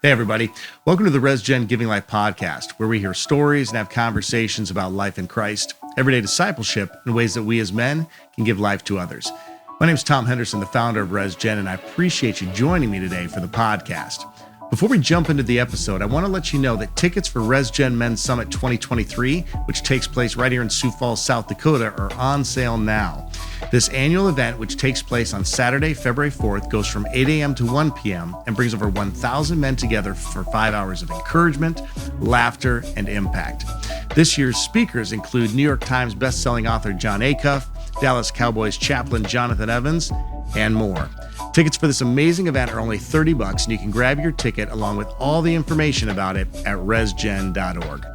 Hey, everybody. Welcome to the RESGEN Giving Life Podcast, where we hear stories and have conversations about life in Christ, everyday discipleship, and ways that we as men can give life to others. My name is Tom Henderson, the founder of RESGEN, and I appreciate you joining me today for the podcast. Before we jump into the episode, I want to let you know that tickets for RESGEN Men's Summit 2023, which takes place right here in Sioux Falls, South Dakota, are on sale now. This annual event, which takes place on Saturday, February 4th, goes from 8 a.m. to 1 p.m. and brings over 1,000 men together for 5 hours of encouragement, laughter, and impact. This year's speakers include New York Times bestselling author John Acuff, Dallas Cowboys chaplain Jonathan Evans, and more. Tickets for this amazing event are only $30, and you can grab your ticket along with all the information about it at resgen.org.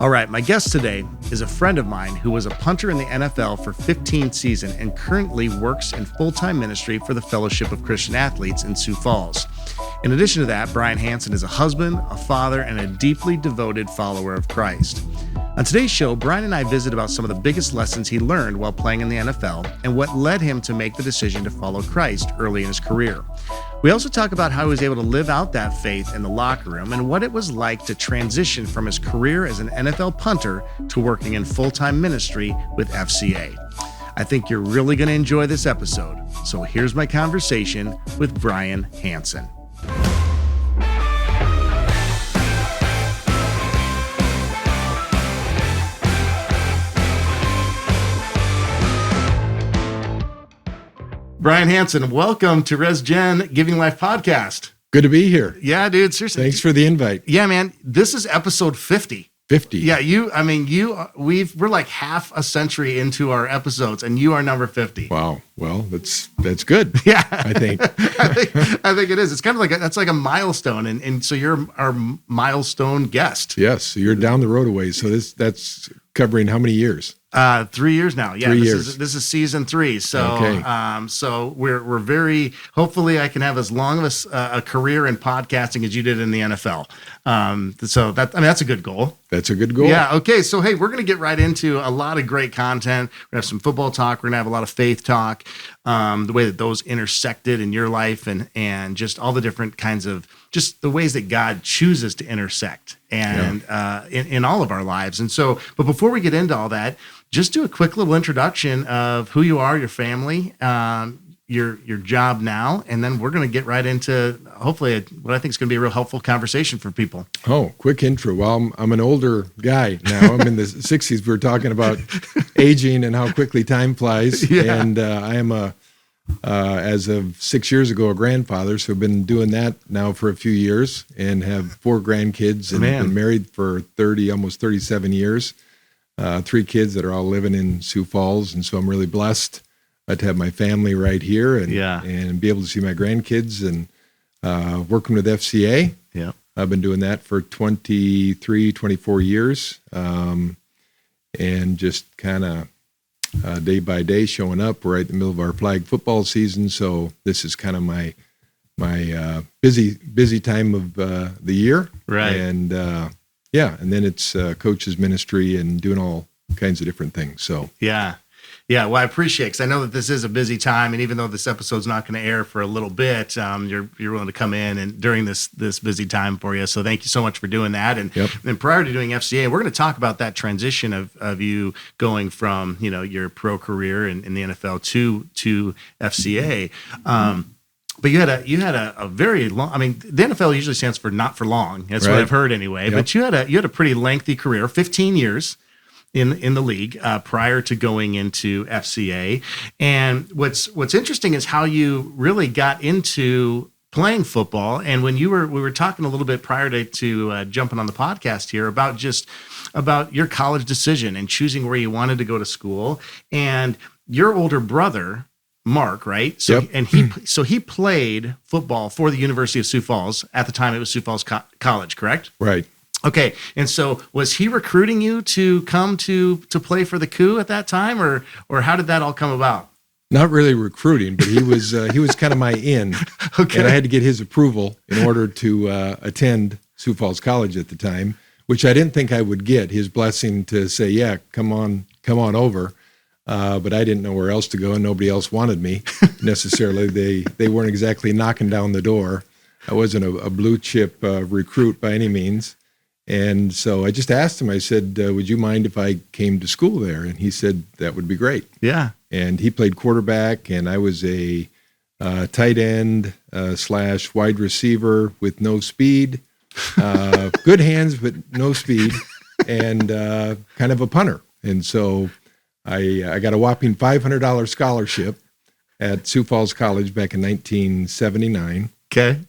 All right, my guest today is a friend of mine who was a punter in the NFL for 15 seasons and currently works in full-time ministry for the Fellowship of Christian Athletes in Sioux Falls. In addition to that, Brian Hansen is a husband, a father, and a deeply devoted follower of Christ. On today's show, Brian and I visit about some of the biggest lessons he learned while playing in the NFL and what led him to make the decision to follow Christ early in his career. We also talk about how he was able to live out that faith in the locker room and what it was like to transition from his career as an NFL punter to working in full-time ministry with FCA. I think you're really going to enjoy this episode. So here's my conversation with Brian Hansen. Brian Hansen, welcome to RESGEN Giving Life Podcast. Good to be here. Yeah, dude, seriously. Thanks for the invite. Yeah, man, this is episode 50. 50. Yeah, we're like half a century into our episodes, and you are number 50. Wow. Well, that's good. Yeah, I think. I think it is. It's kind of like that's like a milestone, and so you're our milestone guest. Yes, so you're down the road a ways. So that's covering how many years? 3 years now. Yeah, 3 years. This is season 3. So, okay. So we're very, hopefully I can have as long of a career in podcasting as you did in the NFL. So that's a good goal. That's a good goal. Yeah. Okay. So, hey, we're going to get right into a lot of great content. We're going to have some football talk. We're going to have a lot of faith talk, the way that those intersected in your life and just all the different kinds of, just the ways that God chooses to intersect and in all of our lives. And so, but before we get into all that, just do a quick little introduction of who you are, your family, your job now, and then we're going to get right into hopefully what I think is going to be a real helpful conversation for people. Oh, quick intro. Well, I'm an older guy now. I'm in the 60s. We're talking about aging and how quickly time flies. Yeah. And I am as of 6 years ago, a grandfather. So I've been doing that now for a few years and have 4 grandkids and been married for almost 37 years. 3 kids that are all living in Sioux Falls. And so I'm really blessed to have my family right here and be able to see my grandkids and working with FCA. Yeah. I've been doing that for 24 years. And just kind of day by day showing up. We're right in the middle of our flag football season. So this is kind of my busy time of the year. Right. And, and then it's coach's ministry and doing all kinds of different things. So yeah. Well, I appreciate it because I know that this is a busy time, and even though this episode's not going to air for a little bit, you're willing to come in and during this busy time for you. So thank you so much for doing that. And and prior to doing FCA, we're going to talk about that transition of you going from your pro career in the NFL to FCA. But you had a very long. I mean, the NFL usually stands for not for long. That's what I've heard anyway. Yep. But you had a pretty lengthy career, 15 years in the league prior to going into FCA. And what's interesting is how you really got into playing football. And when we were talking a little bit prior to jumping on the podcast here about your college decision and choosing where you wanted to go to school, and your older brother Mark, right? So and he played football for the University of Sioux Falls. At the time, it was Sioux Falls College, correct? Right. Okay. And so was he recruiting you to come to play for the Coup at that time, or how did that all come about? Not really recruiting, but he was kind of my in. Okay. And I had to get his approval in order to attend Sioux Falls College at the time, which I didn't think I would get. His blessing to say, "Yeah, come on over." But I didn't know where else to go, and nobody else wanted me necessarily. They weren't exactly knocking down the door. I wasn't a blue chip recruit by any means. And so I just asked him, I said, would you mind if I came to school there? And he said, that would be great. Yeah. And he played quarterback, and I was a tight end / wide receiver with no speed, good hands, but no speed, and kind of a punter. And so I got a whopping $500 scholarship at Sioux Falls College back in 1979. Okay.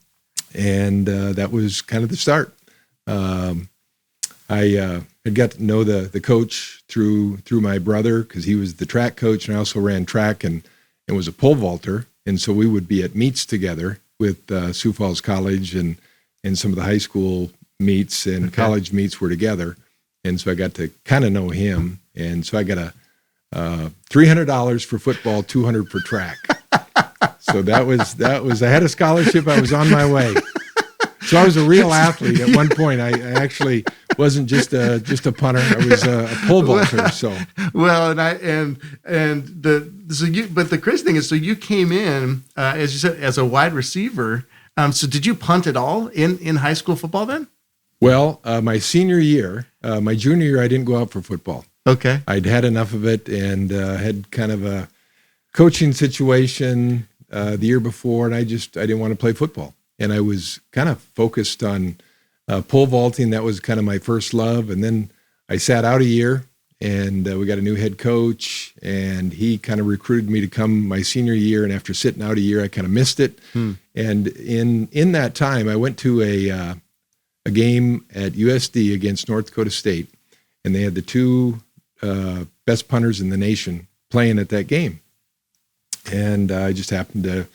And that was kind of the start. I had got to know the coach through my brother because he was the track coach, and I also ran track and was a pole vaulter. And so we would be at meets together with Sioux Falls College, and some of the high school meets and college meets were together. And so I got to kind of know him. And so I got $300 for football, $200 for track. So that was I had a scholarship. I was on my way. So I was a real athlete at one point. I actually wasn't just a punter. I was a pole vaulter. So well, but the crazy thing is, so you came in as you said as a wide receiver. So did you punt at all in high school football then? Well, my senior year, my junior year, I didn't go out for football. Okay, I'd had enough of it and had kind of a coaching situation the year before, and I didn't want to play football. And I was kind of focused on pole vaulting. That was kind of my first love. And then I sat out a year, and we got a new head coach, and he kind of recruited me to come my senior year. And after sitting out a year, I kind of missed it. And in that time, I went to a game at USD against North Dakota State, and they had the two best punters in the nation playing at that game. And I just happened to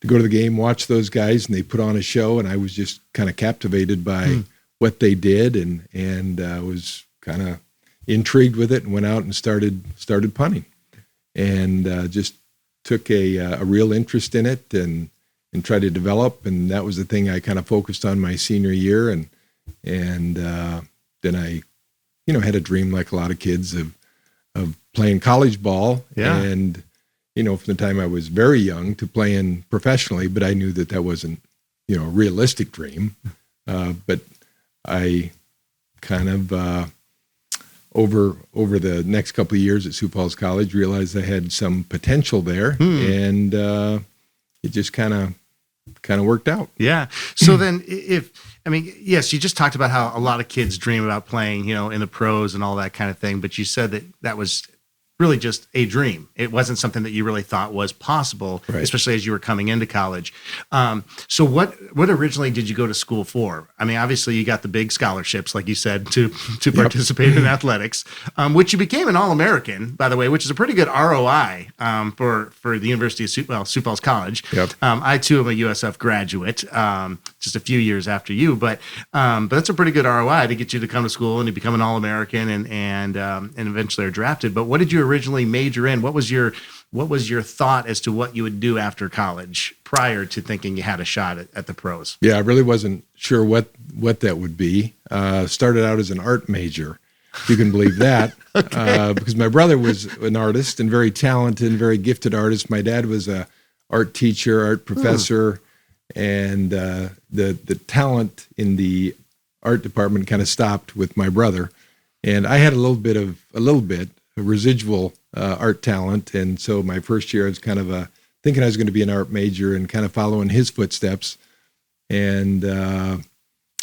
go to the game, watch those guys, and they put on a show, and I was just kind of captivated by what they did, and was kind of intrigued with it, and went out and started punting, and just took a real interest in it, and tried to develop, and that was the thing I kind of focused on my senior year, and then I, had a dream like a lot of kids of playing college ball, and from the time I was very young to playing professionally, but I knew that wasn't, a realistic dream. But I kind of, over the next couple of years at Sioux Falls College, realized I had some potential there, and it just kind of worked out. Yeah. So then yes, you just talked about how a lot of kids dream about playing, in the pros and all that kind of thing, but you said that was really just a dream. It wasn't something that you really thought was possible, right, especially as you were coming into college. So what originally did you go to school for? I mean, obviously you got the big scholarships, like you said, to participate in athletics, which you became an All-American, by the way, which is a pretty good ROI for the University of Sioux Falls College. Yep. I too am a USF graduate, just a few years after you, but that's a pretty good ROI to get you to come to school and to become an All-American and eventually are drafted. But what did you originally major in? What was your thought as to what you would do after college prior to thinking you had a shot at the pros? Yeah, I really wasn't sure what that would be. Started out as an art major, if you can believe that. Okay. Because my brother was an artist and very talented, very gifted artist. My dad was a art teacher, art professor, and the talent in the art department kind of stopped with my brother. And I had a little bit residual art talent, and so my first year I was kind of thinking I was going to be an art major and kind of following his footsteps, and that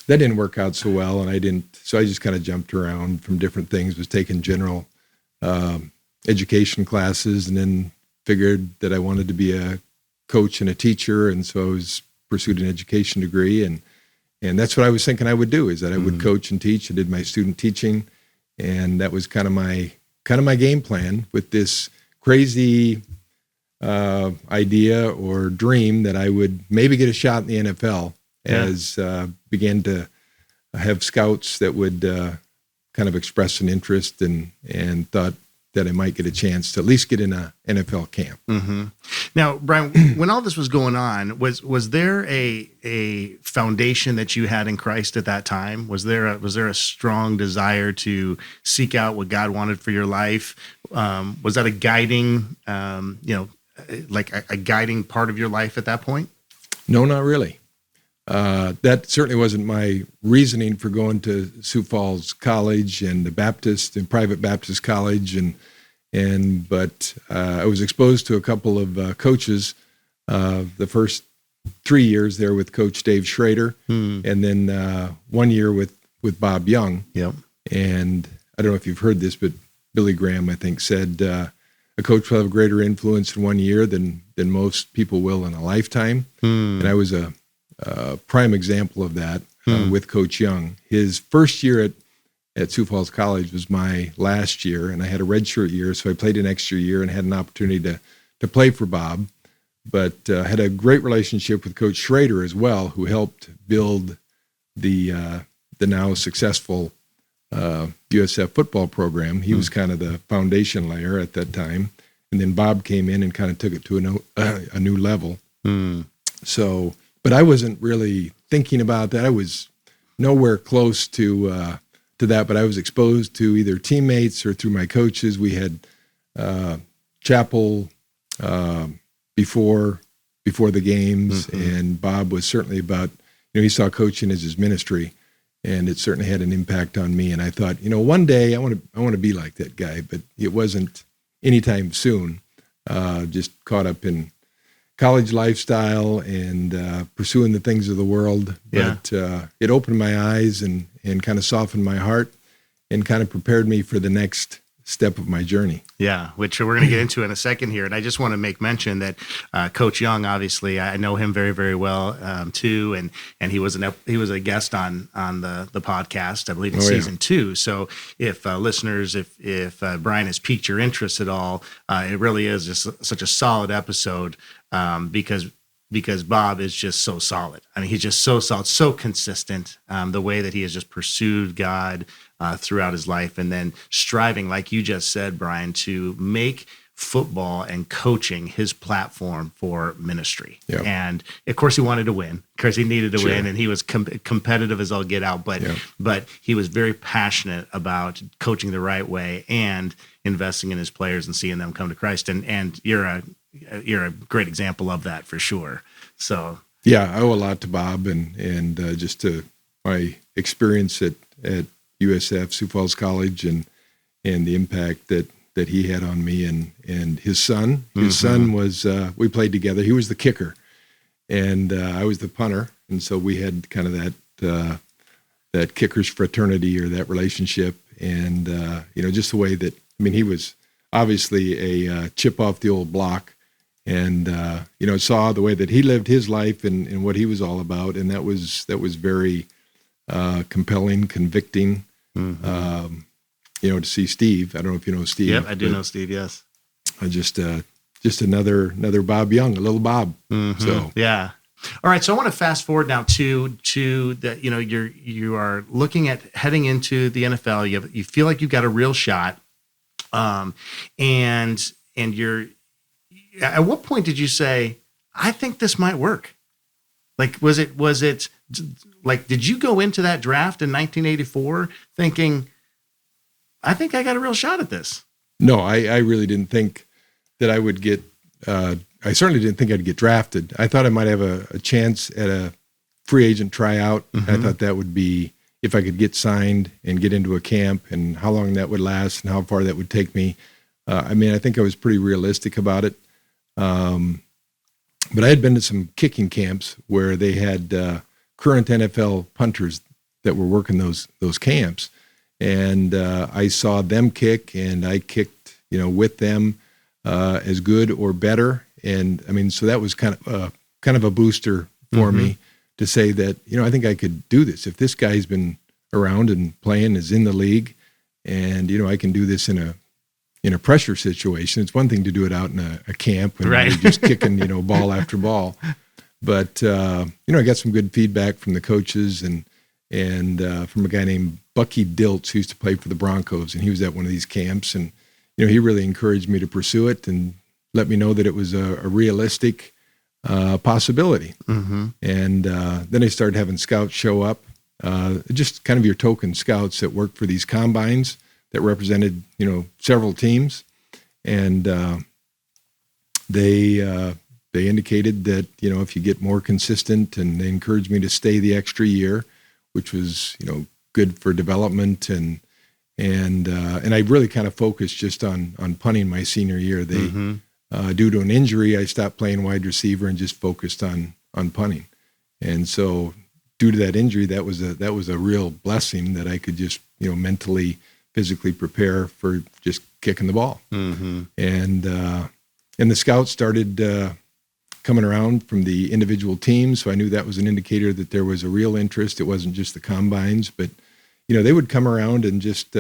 didn't work out so well, and so I just kind of jumped around from different things, was taking general education classes, and then figured that I wanted to be a coach and a teacher, and so I was pursued an education degree, and that's what I was thinking I would do, is that I would coach and teach. I did my student teaching, and that was kind of my game plan, with this crazy idea or dream that I would maybe get a shot in the NFL, as began to have scouts that would kind of express an interest and thought that I might get a chance to at least get in a NFL camp. Mm-hmm. Now, Brian, when all this was going on, was there a foundation that you had in Christ at that time? Was there a strong desire to seek out what God wanted for your life? Was that a guiding, like a guiding part of your life at that point? No, not really. that certainly wasn't my reasoning for going to Sioux Falls College and the Baptist and private Baptist college, but I was exposed to a couple of coaches. The first 3 years there with Coach Dave Schrader, and then 1 year with Bob Young. Yep. And I don't know if you've heard this, but Billy Graham, I think, said a coach will have a greater influence in 1 year than most people will in a lifetime. And I was a prime example of that with Coach Young. His first year at Sioux Falls College was my last year, and I had a redshirt year, so I played an extra year and had an opportunity to play for Bob. But had a great relationship with Coach Schrader as well, who helped build the now successful USF football program. He was kind of the foundation layer at that time, and then Bob came in and kind of took it to a new level. So, but I wasn't really thinking about that. I was nowhere close to that, but I was exposed to either teammates or through my coaches. We had chapel before the games, and Bob was certainly about, he saw coaching as his ministry, and it certainly had an impact on me. And I thought, one day I want to be like that guy, but it wasn't anytime soon. Just caught up in college lifestyle and pursuing the things of the world. But it opened my eyes and kind of softened my heart and kind of prepared me for the next step of my journey. Yeah, which we're going to get into in a second here. And I just want to make mention that Coach Young, obviously, I know him very, very well too. And he was a guest on the podcast, I believe in season 2. So if listeners, if Brian has piqued your interest at all, it really is just such a solid episode because Bob is just so solid. I mean, he's just so solid, so consistent, the way that he has just pursued God throughout his life, and then striving, like you just said, Brian, to make football and coaching his platform for ministry. Yep. And of course he wanted to win. Of course he needed to win, and he was competitive as all get out, but he was very passionate about coaching the right way and investing in his players and seeing them come to Christ. And you're a great example of that for sure. So yeah, I owe a lot to Bob and just to my experience at USF, Sioux Falls College, and the impact that he had on me and his son. His son was, we played together. He was the kicker, and I was the punter. And so we had kind of that kickers fraternity or that relationship. And, just the way that, he was obviously a chip off the old block, and, saw the way that he lived his life and what he was all about. And that was very compelling, convicting, to see Steve. I don't know if you know Steve. Yep, I do know Steve, yes. Just another Bob Young, a little Bob. So yeah. All right, so I want to fast forward now to that. You are looking at heading into the NFL. You feel like you've got a real shot, and you're. At what point did you say, I think this might work? Like, was it like, did you go into that draft in 1984 thinking, I think I got a real shot at this? No, I really didn't think that I would get, I certainly didn't think I'd get drafted. I thought I might have a chance at a free agent tryout. I thought that would be, if I could get signed and get into a camp, and how long that would last and how far that would take me. I think I was pretty realistic about it. But I had been to some kicking camps where they had current NFL punters that were working those camps, and I saw them kick, and I kicked, with them as good or better, and so that was kind of a booster for me to say that I think I could do this. If this guy's been around and playing, is in the league, and I can do this in a pressure situation. It's one thing to do it out in a camp when you're just kicking, ball after ball. But, I got some good feedback from the coaches and from a guy named Bucky Diltz, who used to play for the Broncos, and he was at one of these camps. And, he really encouraged me to pursue it and let me know that it was a realistic possibility. And then I started having scouts show up, just kind of your token scouts that worked for these combines that represented, several teams, and they they indicated that, if you get more consistent, and they encouraged me to stay the extra year, which was, good for development. And I really kind of focused just on punting my senior year. They, due to an injury, I stopped playing wide receiver and just focused on punting. And so due to that injury, that was a real blessing that I could just, mentally, physically prepare for just kicking the ball. And the scouts started coming around from the individual teams. So I knew that was an indicator that there was a real interest. It wasn't just the combines, but, they would come around and just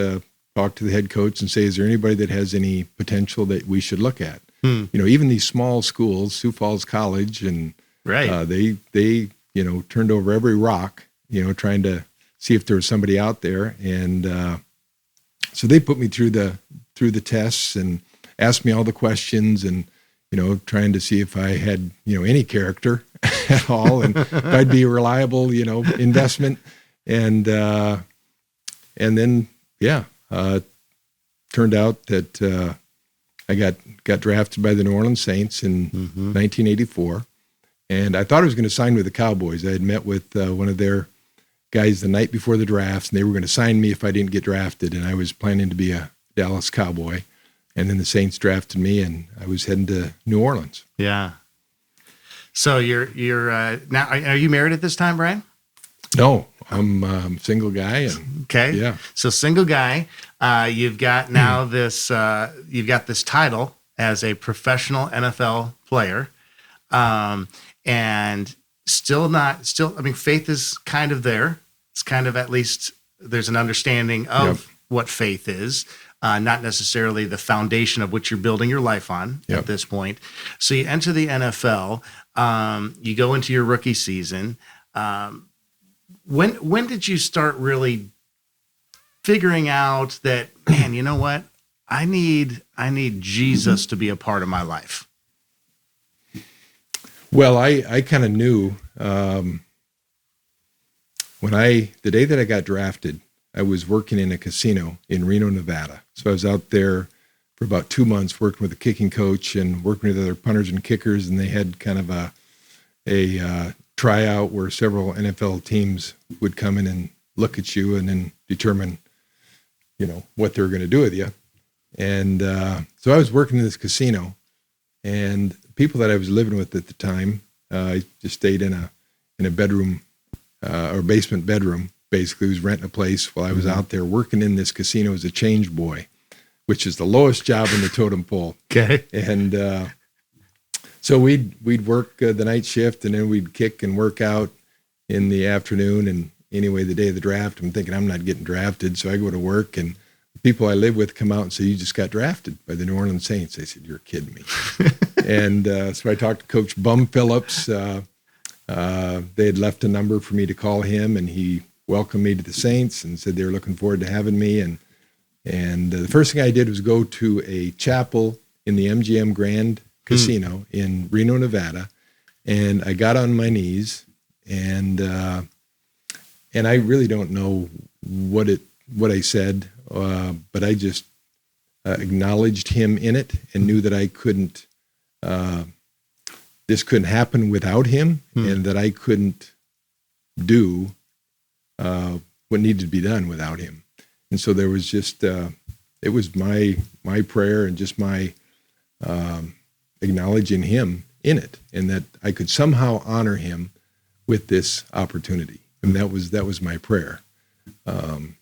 talk to the head coach and say, is there anybody that has any potential that we should look at? Even these small schools, Sioux Falls College, and they turned over every rock, trying to see if there was somebody out there. And so they put me through the tests and asked me all the questions, and trying to see if I had any character at all, and if I'd be a reliable investment. And then turned out that I got drafted by the New Orleans Saints in 1984, and I thought I was going to sign with the Cowboys. I had met with one of their guys the night before the draft, and they were going to sign me if I didn't get drafted, and I was planning to be a Dallas Cowboy. And then the Saints drafted me, and I was heading to New Orleans. Yeah. So you're now, are you married at this time, Brian? No, I'm a single guy. And, okay. Yeah. So single guy, you've got now this title as a professional NFL player, and faith is kind of there. It's kind of, at least there's an understanding of what faith is. Not necessarily the foundation of which you're building your life on at this point. So you enter the NFL, you go into your rookie season. When did you start really figuring out that, man, you know what? I need Jesus to be a part of my life? Well, I kind of knew the day that I got drafted, I was working in a casino in Reno, Nevada. So I was out there for about 2 months working with a kicking coach and working with other punters and kickers, and they had kind of a tryout where several NFL teams would come in and look at you and then determine, what they were going to do with you. And so I was working in this casino, and people that I was living with at the time, I just stayed in a bedroom or basement bedroom. Basically, was renting a place while I was out there working in this casino as a change boy, which is the lowest job in the totem pole. Okay. And so we'd work the night shift, and then we'd kick and work out in the afternoon. And anyway, the day of the draft, I'm thinking I'm not getting drafted, so I go to work, and the people I live with come out and say, "You just got drafted by the New Orleans Saints." I said, "You're kidding me." And so I talked to Coach Bum Phillips. They had left a number for me to call him, and he welcomed me to the Saints and said they were looking forward to having me. And the first thing I did was go to a chapel in the MGM Grand Casino in Reno, Nevada. And I got on my knees, and I really don't know what I said, but I just acknowledged him in it and knew that I couldn't, this couldn't happen without him, and that I couldn't do what needed to be done without him. And so there was just, it was my prayer and just my acknowledging him in it, and that I could somehow honor him with this opportunity. And that was my prayer. And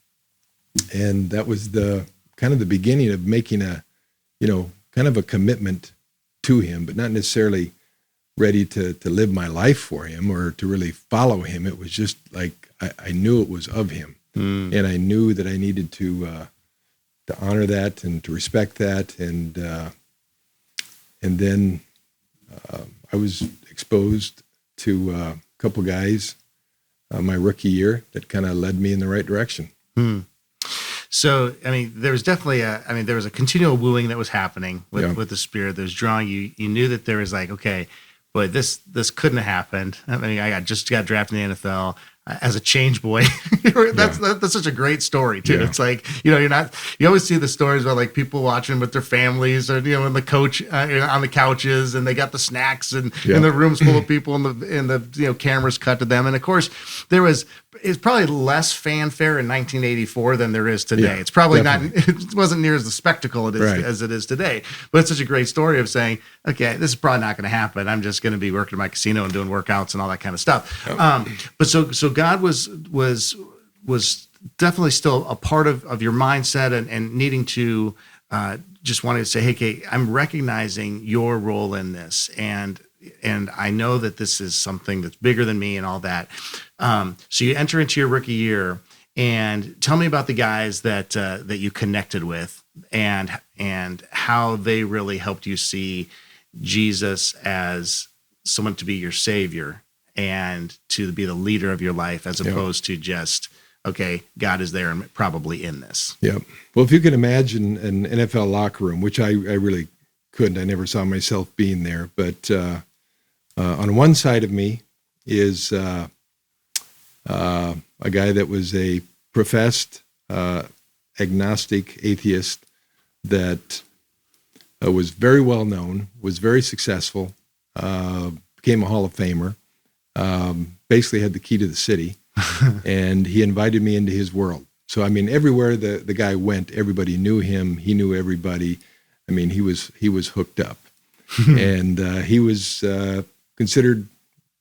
that was the kind of the beginning of making kind of a commitment to him, but not necessarily ready to live my life for him or to really follow him. It was just like, I knew it was of him. And I knew that I needed to honor that and to respect that. And then I was exposed to a couple guys my rookie year that kind of led me in the right direction. So, there was definitely there was a continual wooing that was happening with the Spirit that was drawing you. You knew that there was like, okay, boy, this couldn't have happened. I just got drafted in the NFL. as a change boy. That's such a great story too. Yeah. It's like, you always see the stories about like people watching with their families, or in the coach on the couches, and they got the snacks, and in the rooms full of people, and the cameras cut to them. And of course it's probably less fanfare in 1984 than there is today. Yeah, it's probably definitely. it wasn't near as the spectacle as it is today, but it's such a great story of saying, okay, this is probably not going to happen. I'm just going to be working at my casino and doing workouts and all that kind of stuff. But so God was definitely still a part of your mindset, and needing to just wanting to say, hey, Kate, I'm recognizing your role in this, and I know that this is something that's bigger than me and all that. So you enter into your rookie year, and tell me about the guys that you connected with, and how they really helped you see Jesus as someone to be your savior and to be the leader of your life, as opposed to just, okay, God is there and probably in this. Yeah. Well, if you can imagine an NFL locker room, which I really couldn't, I never saw myself being there, but on one side of me is a guy that was a professed agnostic atheist that was very well known, was very successful, became a Hall of Famer, basically had the key to the city, and he invited me into his world. So, I mean, everywhere the guy went, everybody knew him. He knew everybody. I mean, he was hooked up. And he was considered,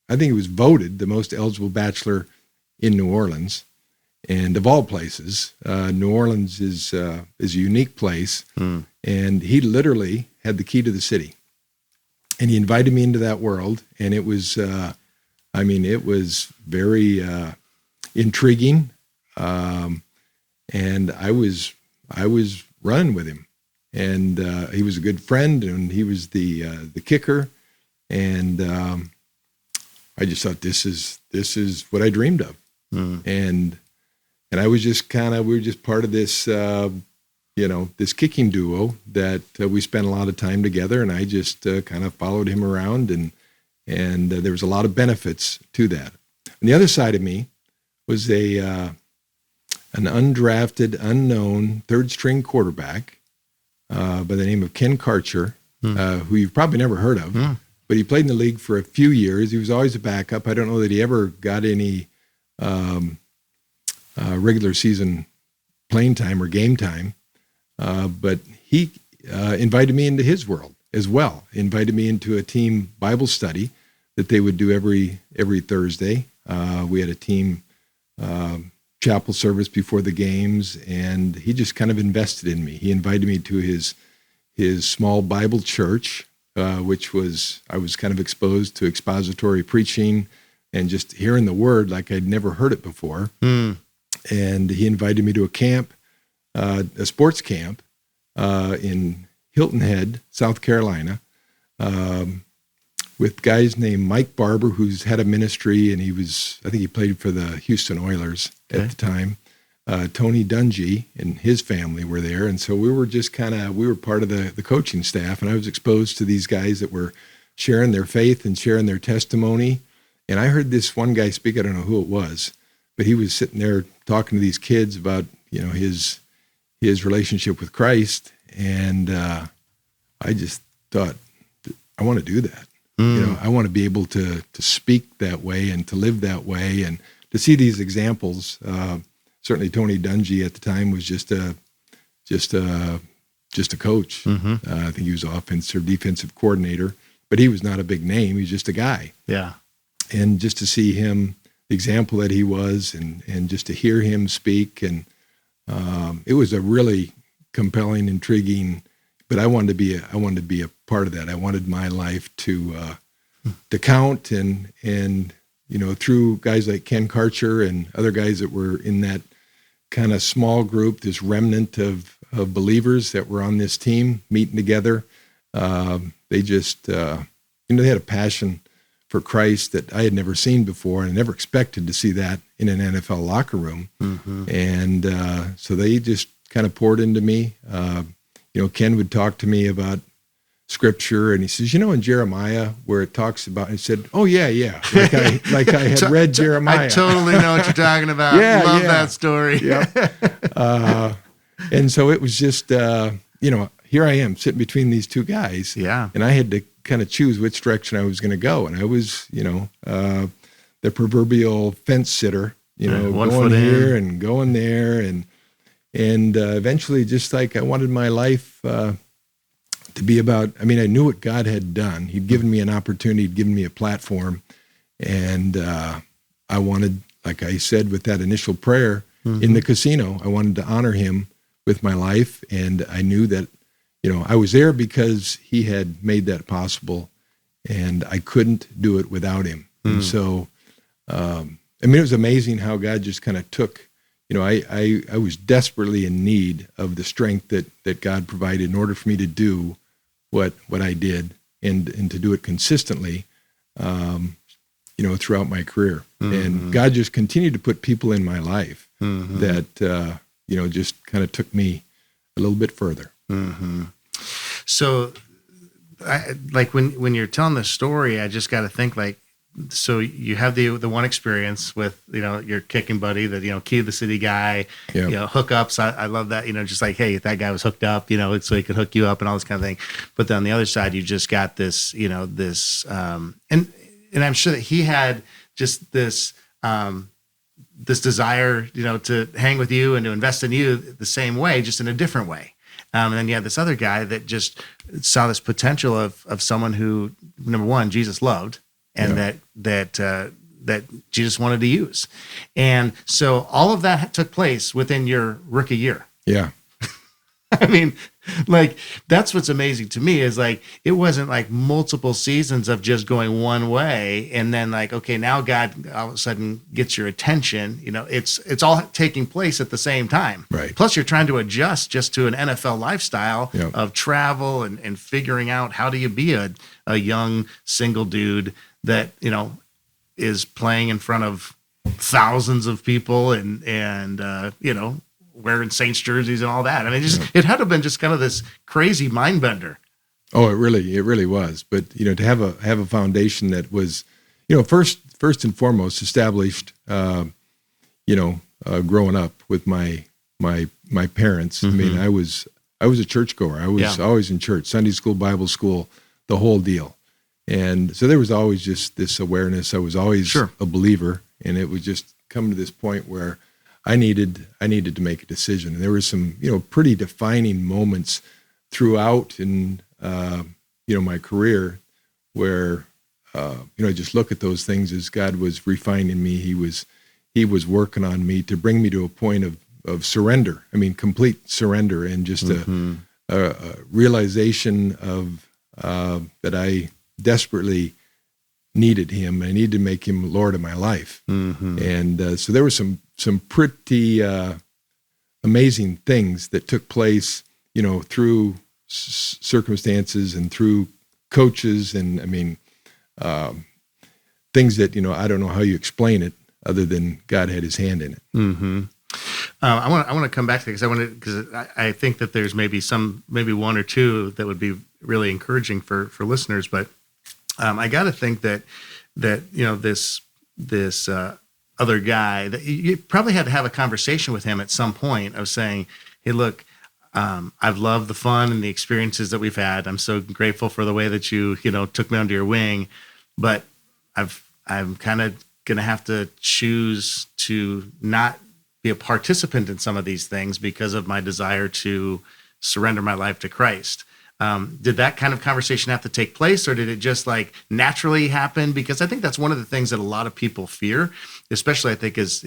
I think he was voted the most eligible bachelor in New Orleans. And of all places, New Orleans is a unique place. And he literally had the key to the city. And he invited me into that world. And it was, it was very intriguing. And I was running with him. And he was a good friend, and he was the kicker. And I just thought, this is what I dreamed of. And I was just we were just part of this, this kicking duo that we spent a lot of time together. And I just kind of followed him around, and there was a lot of benefits to that. On the other side of me was an undrafted, unknown third-string quarterback by the name of Ken Karcher, who you've probably never heard of, but he played in the league for a few years. He was always a backup. I don't know that he ever got any regular season playing time or game time, but he invited me into his world as well. He invited me into a team Bible study that they would do every Thursday. We had a team chapel service before the games, and he just kind of invested in me. He invited me to his small Bible church, which I was kind of exposed to expository preaching and just hearing the word like I'd never heard it before. And he invited me to a camp, a sports camp in Hilton Head, South Carolina, with guys named Mike Barber, who's head of ministry, and I think he played for the Houston Oilers at the time. Tony Dungy and his family were there. And so we were just we were part of the coaching staff, and I was exposed to these guys that were sharing their faith and sharing their testimony. And I heard this one guy speak, I don't know who it was, but he was sitting there talking to these kids about, his relationship with Christ. And I just thought, I want to do that. I want to be able to speak that way and to live that way, and to see these examples. Certainly Tony Dungy at the time was just a coach. I think he was offensive or defensive coordinator, but he was not a big name. He was just a guy. Yeah. And just to see him, the example that he was, and just to hear him speak, and it was a really compelling, intriguing. But I wanted to be a part of that. I wanted my life to count, and through guys like Ken Karcher and other guys that were in that kind of small group, this remnant of believers that were on this team meeting together. They just, they had a passion for Christ that I had never seen before, and I never expected to see that in an NFL locker room. And so they just kind of poured into me. Ken would talk to me about scripture, and he says, in Jeremiah where it talks about, he said, oh yeah, like I had read Jeremiah. I totally know what you're talking about. Love that story. Yep. And so it was just, here I am sitting between these two guys. Yeah. And I had to kind of choose which direction I was going to go. And I was, the proverbial fence sitter, going here and going there. And eventually just like I wanted my life to be about, I knew what God had done. He'd given me an opportunity, he'd given me a platform. And I wanted, like I said, with that initial prayer in the casino, I wanted to honor him with my life. And I knew that, I was there because he had made that possible, and I couldn't do it without him. And so, it was amazing how God just kind of took, I was desperately in need of the strength that God provided in order for me to do what I did and to do it consistently, throughout my career. And God just continued to put people in my life that, just kind of took me a little bit further. So when you're telling this story, I just got to think so you have the one experience with, your kicking buddy, the, key to the city guy, hookups. I love that, just like, hey, that guy was hooked up, so he could hook you up and all this kind of thing. But then on the other side, you just got this, this, and I'm sure that he had just this, this desire, to hang with you and to invest in you the same way, just in a different way. And then you have this other guy that just saw this potential of someone who, number one, Jesus loved, and that Jesus wanted to use. And so all of that took place within your rookie year. Yeah. That's what's amazing to me is it wasn't multiple seasons of just going one way and then okay, now God all of a sudden gets your attention. It's all taking place at the same time. Right. Plus you're trying to adjust just to an NFL lifestyle of travel and figuring out how do you be a young single dude that, is playing in front of thousands of people and wearing Saints jerseys and all that. It had to have been just kind of this crazy mind bender. Oh, it really was. But, to have a foundation that was, first and foremost established, growing up with my parents. I was a churchgoer. I was always in church, Sunday school, Bible school, the whole deal. And so there was always just this awareness. I was always a believer, and it was just come to this point where I needed to make a decision. And there were some, pretty defining moments throughout in, my career where, I just look at those things as God was refining me. He was working on me to bring me to a point of surrender. Complete surrender, and just a realization of, that I desperately needed him. I needed to make him Lord of my life. And so there were some pretty amazing things that took place, through circumstances and through coaches, and things that I don't know how you explain it other than God had his hand in it. I want to come back to that because I think that there's maybe one or two that would be really encouraging for listeners, but I got to think that this other guy, that you probably had to have a conversation with him at some point of saying, hey, look, I've loved the fun and the experiences that we've had. I'm so grateful for the way that you took me under your wing, but I'm kind of going to have to choose to not be a participant in some of these things because of my desire to surrender my life to Christ. Did that kind of conversation have to take place, or did it just naturally happen? Because I think that's one of the things that a lot of people fear, especially I think as,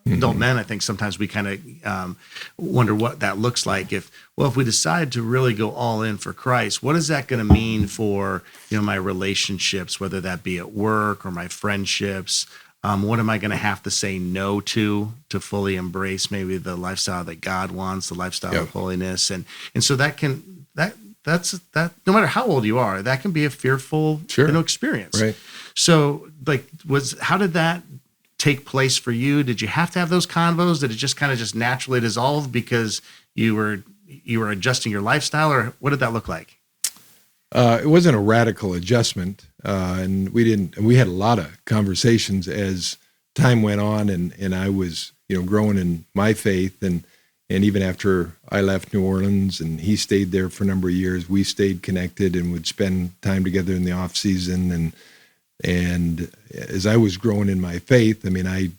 adult men. I think sometimes we kind of wonder what that looks like. If we decide to really go all in for Christ, what is that going to mean for, my relationships, whether that be at work or my friendships? What am I going to have to say no to fully embrace maybe the lifestyle that God wants, the lifestyle of holiness? And so that's no matter how old you are, that can be a fearful experience. Right. So how did that take place for you? Did you have to have those convos? Did it just kind of just naturally dissolve because you were adjusting your lifestyle, or what did that look like? It wasn't a radical adjustment, and we had a lot of conversations as time went on, and I was, growing in my faith, and even after I left New Orleans and he stayed there for a number of years, we stayed connected and would spend time together in the off season. And as I was growing in my faith, I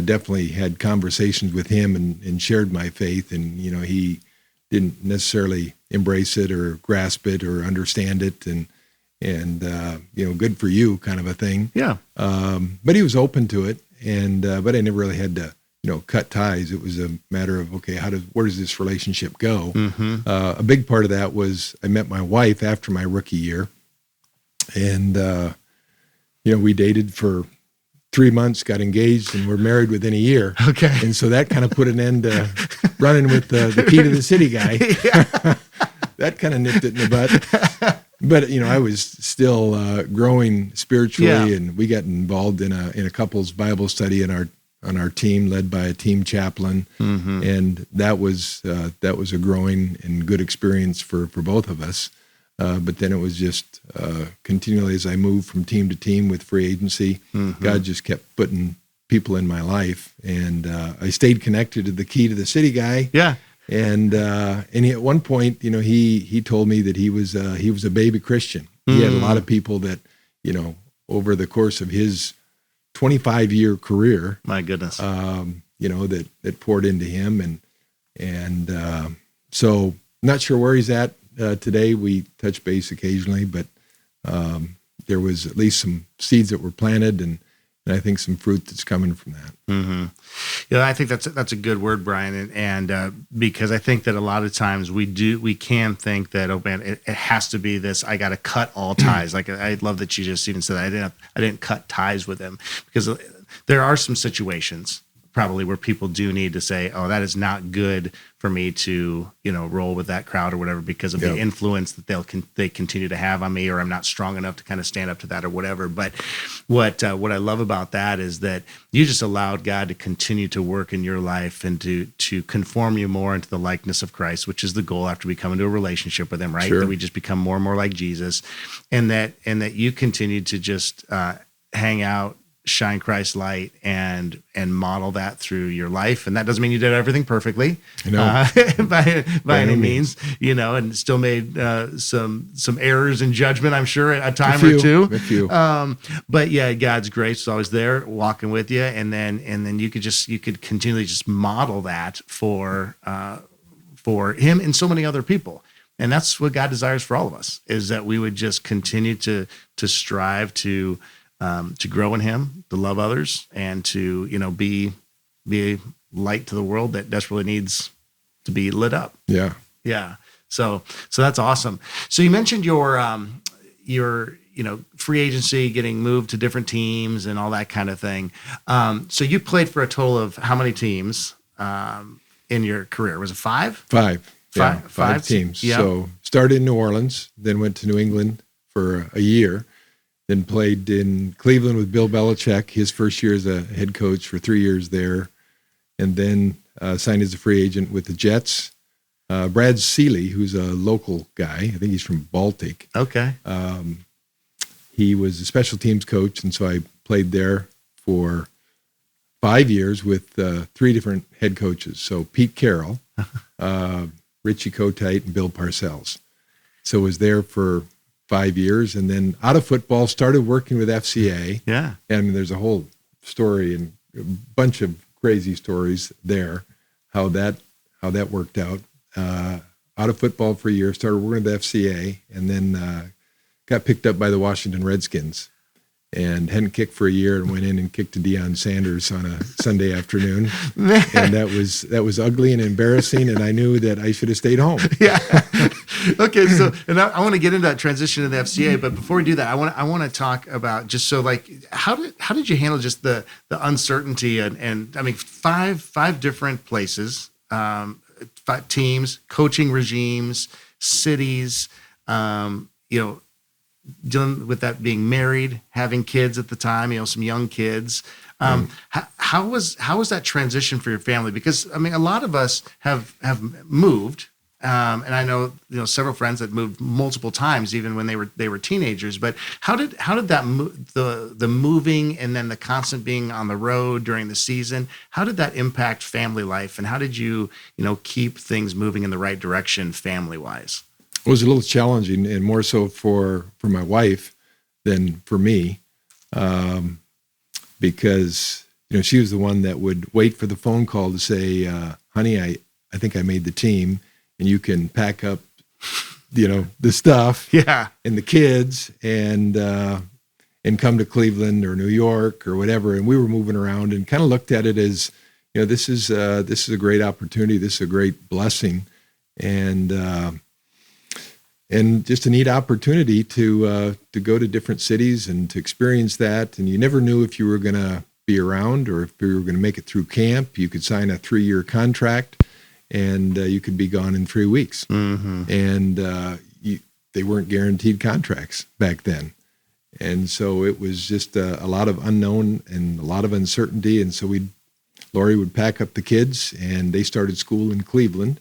definitely had conversations with him and shared my faith, and he didn't necessarily embrace it or grasp it or understand it, and good for you kind of a thing. Yeah. But he was open to it, and but I never really had to cut ties. It was a matter of, okay, where does this relationship go? Mm-hmm. A big part of that was I met my wife after my rookie year, and we dated for 3 months, got engaged, and were married within a year. Okay. And so that kind of put an end to running with the key to the city guy. That kind of nipped it in the butt. But, I was still growing spiritually, and we got involved in a couples Bible study on our team, led by a team chaplain. Mm-hmm. And that was a growing and good experience for both of us. But then it was just continually, as I moved from team to team with free agency, Mm-hmm. God just kept putting people in my life, and I stayed connected to the key to the city guy. Yeah. And he, at one point, he told me that he was a baby Christian. He had a lot of people that, over the course of his 25-year career, My goodness. that poured into him, and so not sure where he's at today. We touch base occasionally, but there was at least some seeds that were planted, and I think some fruit that's coming from that. Mm-hmm. Yeah, I think that's a good word, Brian, and because I think that a lot of times we can think that, oh man, it has to be this. I got to cut all ties. Like, I love that you just even said that. I didn't cut ties with him, because there are some situations probably where people do need to say, oh, that is not good for me to, roll with that crowd or whatever, because of the influence that they continue to have on me, or I'm not strong enough to kind of stand up to that or whatever. But what I love about that is that you just allowed God to continue to work in your life and to conform you more into the likeness of Christ, which is the goal after we come into a relationship with him, right? Sure. That we just become more and more like Jesus, and that you continue to just hang out, shine Christ's light, and model that through your life. And that doesn't mean you did everything perfectly, by any means, and still made some errors in judgment, I'm sure, a time or two. A few. But yeah, God's grace is always there, walking with you, and then you could continually just model that for him and so many other people. And that's what God desires for all of us, is that we would just continue to strive to grow in him, to love others, and to, be a light to the world that desperately needs to be lit up. Yeah. Yeah. So that's awesome. So you mentioned your free agency, getting moved to different teams and all that kind of thing. So you played for a total of how many teams in your career? Was it 5? 5. Yeah, Five 5 teams. Yep. So started in New Orleans, then went to New England for a year, then played in Cleveland with Bill Belichick, his first year as a head coach, for 3 years there, and then signed as a free agent with the Jets. Brad Seeley, who's a local guy, I think he's from Baltic. Okay. He was a special teams coach, and so I played there for 5 years with 3 different head coaches. So Pete Carroll, Richie Kotite, and Bill Parcells. So was there for 5 years, and then out of football, started working with FCA. Yeah. And there's a whole story and a bunch of crazy stories there, how that worked out. Out of football for a year, started working with FCA, and then got picked up by the Washington Redskins, and hadn't kicked for a year, and went in and kicked to Deion Sanders on a Sunday afternoon. And that was ugly and embarrassing, and I knew that I should have stayed home. Yeah. Okay. So, and I want to get into that transition to the FCA, but before we do that, I want to talk about, just so, like, how did you handle just the uncertainty and I mean, five different places, 5 teams, coaching regimes, cities, dealing with that, being married, having kids at the time, some young kids. How was that transition for your family? Because, I mean, a lot of us have moved and I know several friends that moved multiple times, even when they were teenagers. But how did that the moving and then the constant being on the road during the season? How did that impact family life, and how did you keep things moving in the right direction family wise? It was a little challenging, and more so for my wife than for me, because she was the one that would wait for the phone call to say, "Honey, I think I made the team, and you can pack up, the stuff, and the kids, and come to Cleveland or New York or whatever." And we were moving around and kind of looked at it as, this is a great opportunity, this is a great blessing, and just a neat opportunity to go to different cities and to experience that. And you never knew if you were going to be around or if you were going to make it through camp. You could sign a 3-year contract, and you could be gone in 3 weeks. Mm-hmm. And they weren't guaranteed contracts back then. And so it was just a lot of unknown and a lot of uncertainty. And so Lori would pack up the kids, and they started school in Cleveland.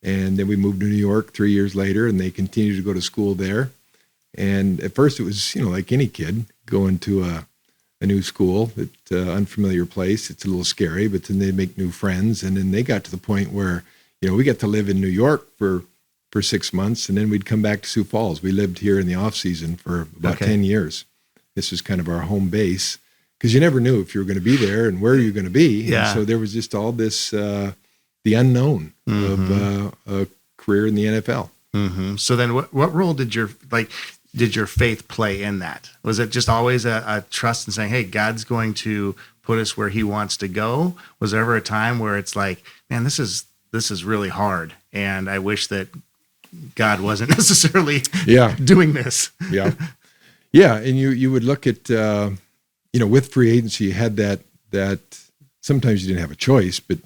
And then we moved to New York 3 years later, and they continued to go to school there. And at first it was, like any kid going to a new school, unfamiliar place. It's a little scary, but then they make new friends. And then they got to the point where, we got to live in New York for 6 months, and then we'd come back to Sioux Falls. We lived here in the off season for about 10 years. This was kind of our home base, because you never knew if you were going to be there and where you were going to be. Yeah. And so there was just all this, the unknown of a career in the NFL. Mm-hmm. So then what role did your faith play in that? Was it just always a trust in saying, hey, God's going to put us where he wants to go? Was there ever a time where it's like, man, this is really hard, and I wish that God wasn't necessarily doing this? Yeah. And you would look at, with free agency, you had that sometimes you didn't have a choice, but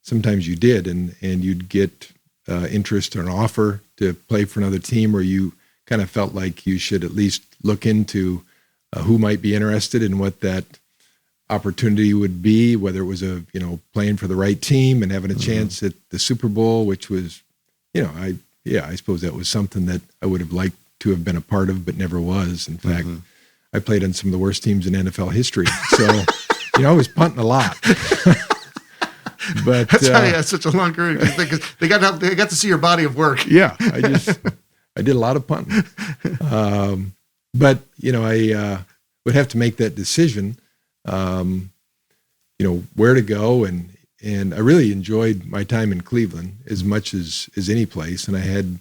sometimes you did, and you'd get interest or an offer to play for another team, or you kind of felt like you should at least look into who might be interested in what that opportunity would be, whether it was playing for the right team and having a chance at the Super Bowl, which was, I suppose that was something that I would have liked to have been a part of, but never was. In fact, I played on some of the worst teams in NFL history, so I was punting a lot. But that's why you had such a long career, because they got to see your body of work. Yeah, I did a lot of punting. But I would have to make that decision, where to go, and I really enjoyed my time in Cleveland as much as any place, and I had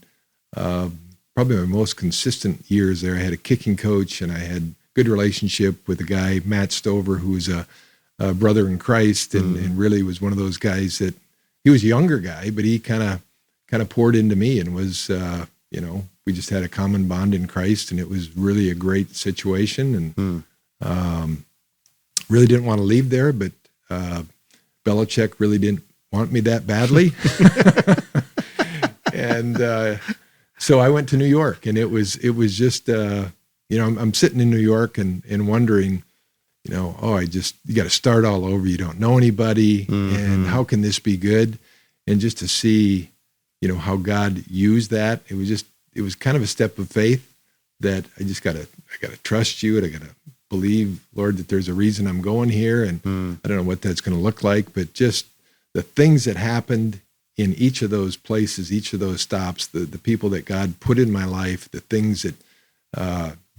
probably my most consistent years there. I had a kicking coach, and I had good relationship with a guy, Matt Stover, who was a brother in Christ, and really was one of those guys that he was a younger guy, but he kind of poured into me, and was, we just had a common bond in Christ, and it was really a great situation, and really didn't want to leave there, but Belichick really didn't want me that badly. And so I went to New York, and it was just, I'm sitting in New York and wondering, you got to start all over. You don't know anybody, and how can this be good? And just to see, how God used that, it was kind of a step of faith that I got to trust you, and I got to believe, Lord, that there's a reason I'm going here, and I don't know what that's going to look like, but just the things that happened in each of those places, each of those stops, the people that God put in my life, the things that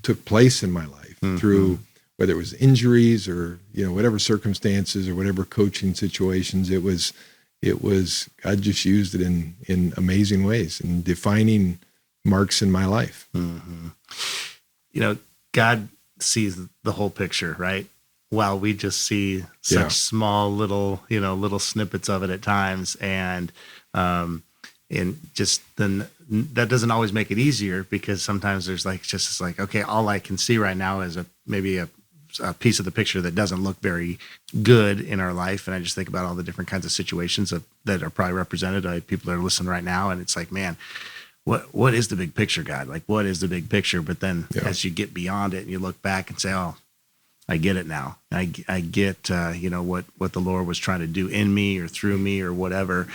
took place in my life through, whether it was injuries or, whatever circumstances or whatever coaching situations, it was God just used it in amazing ways and defining marks in my life. God sees the whole picture, right? While we just see such small little snippets of it at times. And just then that doesn't always make it easier, because sometimes there's okay, all I can see right now is maybe a piece of the picture that doesn't look very good in our life. And I just think about all the different kinds of situations that are probably represented by people that are listening right now. And it's like, man, what is the big picture, God? Like, what is the big picture? But then as you get beyond it and you look back and say, oh, I get it now. I get, what the Lord was trying to do in me or through me or whatever.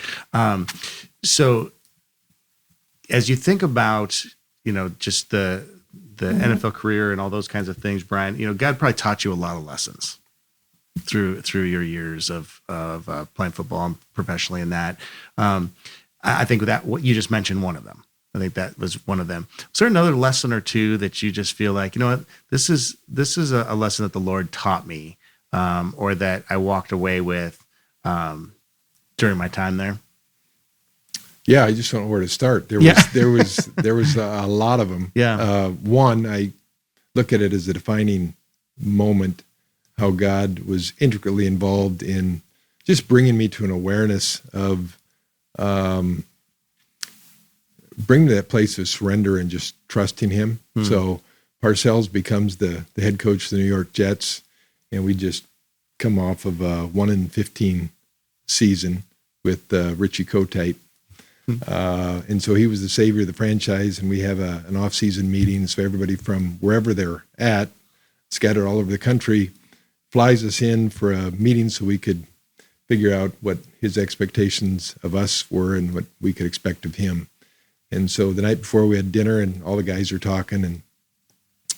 So as you think about, just the NFL career and all those kinds of things, Brian, God probably taught you a lot of lessons through your years of playing football and professionally in that. I think that what you just mentioned, one of them. I think that was one of them. Is there another lesson or two that you just feel like, what, this is a lesson that the Lord taught me, or that I walked away with during my time there? Yeah, I just don't know where to start. There was a lot of them. Yeah. One, I look at it as a defining moment, how God was intricately involved in just bringing me to an awareness of bringing to that place of surrender and just trusting Him. So Parcells becomes the head coach of the New York Jets, and we just come off of a 1-15 season with Richie Kotite. And so he was the savior of the franchise, and we have an off-season meeting. So everybody from wherever they're at, scattered all over the country, flies us in for a meeting so we could figure out what his expectations of us were and what we could expect of him. And so the night before we had dinner, and all the guys are talking, and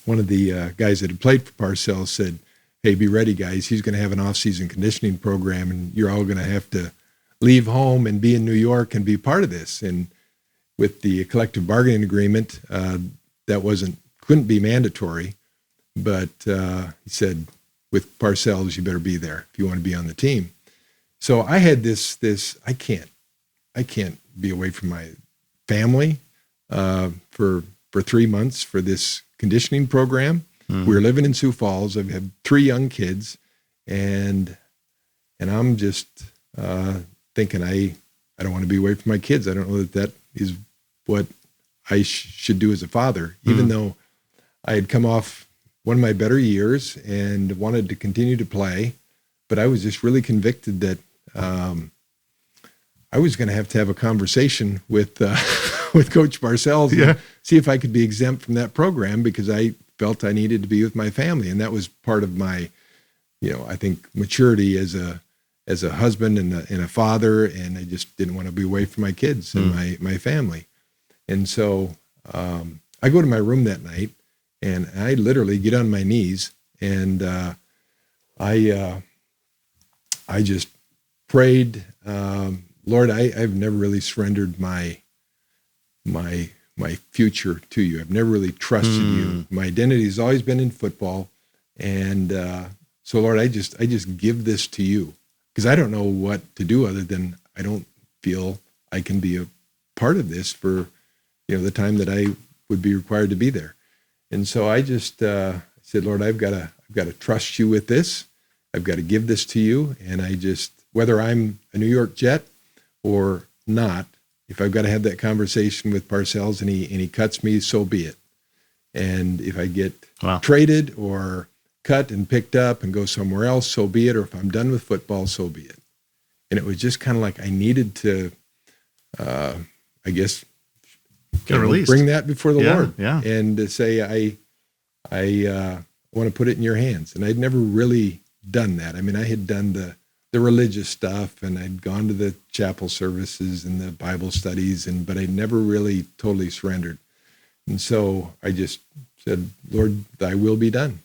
one of the guys that had played for Parcells said, "Hey, be ready, guys. He's going to have an off-season conditioning program, and you're all going to have to leave home and be in New York and be part of this." And with the collective bargaining agreement, that couldn't be mandatory, but he said, with Parcells, you better be there if you want to be on the team. So I had this I can't be away from my family for 3 months for this conditioning program. We were living in Sioux Falls. I've had 3 young kids, and I'm just thinking I don't want to be away from my kids. I don't know that is what I should do as a father, even though I had come off one of my better years and wanted to continue to play. But I was just really convicted that I was going to have a conversation with Coach Parcells and see if I could be exempt from that program, because I felt I needed to be with my family. And that was part of my, I think, maturity as a husband and a father, and I just didn't want to be away from my kids and my family. And so I go to my room that night, and I literally get on my knees, and I just prayed, Lord, I've never really surrendered my future to you. I've never really trusted you. My identity has always been in football, and so Lord, I just give this to you, because I don't know what to do other than I don't feel I can be a part of this for the time that I would be required to be there. And so I just said, Lord, I've got to trust you with this. I've got to give this to you, and I just, whether I'm a New York Jet or not, if I've got to have that conversation with Parcells and he cuts me, so be it. And if I get traded or cut and picked up and go somewhere else, so be it. Or if I'm done with football, so be it. And it was just kind of like I needed to, I guess, bring that before the Lord, and to say, I want to put it in your hands. And I'd never really done that. I mean, I had done the religious stuff, and I'd gone to the chapel services and the Bible studies, but I never really totally surrendered. And so I just said, Lord, thy will be done.